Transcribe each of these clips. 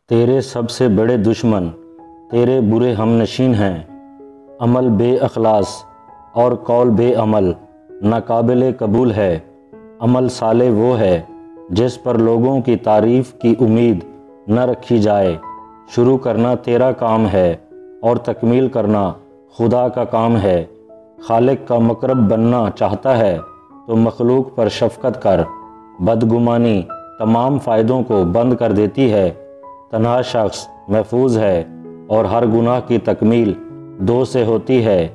تیرے سب سے بڑے دشمن تیرے برے ہمنشین ہیں۔ عمل بے اخلاص اور قول بے عمل ناقابل قبول ہے۔ عمل صالح وہ ہے جس پر لوگوں کی تعریف کی امید نہ رکھی جائے۔ شروع کرنا تیرا کام ہے اور تکمیل کرنا خدا کا کام ہے۔ خالق کا مقرب بننا چاہتا ہے تو مخلوق پر شفقت کر۔ بدگمانی تمام فائدوں کو بند کر دیتی ہے۔ تنہا شخص محفوظ ہے اور ہر گناہ کی تکمیل دو سے ہوتی ہے۔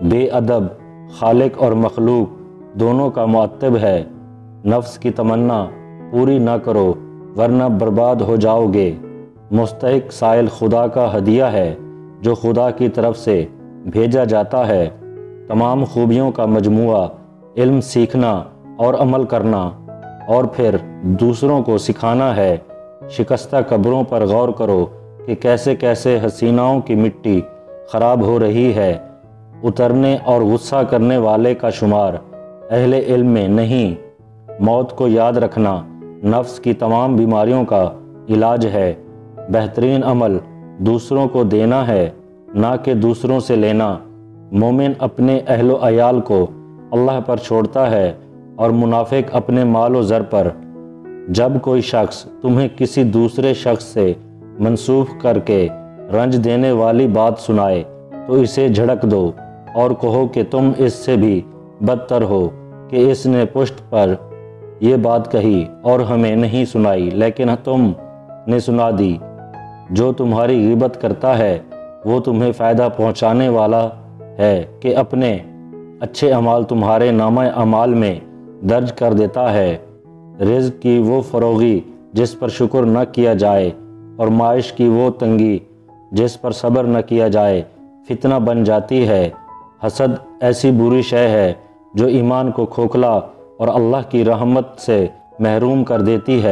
بے ادب خالق اور مخلوق دونوں کا معتب ہے۔ نفس کی تمنا پوری نہ کرو ورنہ برباد ہو جاؤ گے۔ مستحق سائل خدا کا ہدیہ ہے جو خدا کی طرف سے بھیجا جاتا ہے۔ تمام خوبیوں کا مجموعہ علم سیکھنا اور عمل کرنا اور پھر دوسروں کو سکھانا ہے۔ شکستہ قبروں پر غور کرو کہ کیسے کیسے حسیناؤں کی مٹی خراب ہو رہی ہے۔ اترنے اور غصہ کرنے والے کا شمار اہل علم میں نہیں۔ موت کو یاد رکھنا نفس کی تمام بیماریوں کا علاج ہے۔ بہترین عمل دوسروں کو دینا ہے نہ کہ دوسروں سے لینا۔ مومن اپنے اہل و عیال کو اللہ پر چھوڑتا ہے اور منافق اپنے مال و زر پر۔ جب کوئی شخص تمہیں کسی دوسرے شخص سے منسوب کر کے رنج دینے والی بات سنائے تو اسے جھڑک دو اور کہو کہ تم اس سے بھی بدتر ہو کہ اس نے پشت پر یہ بات کہی اور ہمیں نہیں سنائی لیکن تم نے سنا دی۔ جو تمہاری غیبت کرتا ہے وہ تمہیں فائدہ پہنچانے والا ہے کہ اپنے اچھے اعمال تمہارے نامہ اعمال میں درج کر دیتا ہے۔ رزق کی وہ فروغی جس پر شکر نہ کیا جائے اور معاش کی وہ تنگی جس پر صبر نہ کیا جائے فتنہ بن جاتی ہے۔ حسد ایسی بری شے ہے جو ایمان کو کھوکھلا اور اللہ کی رحمت سے محروم کر دیتی ہے۔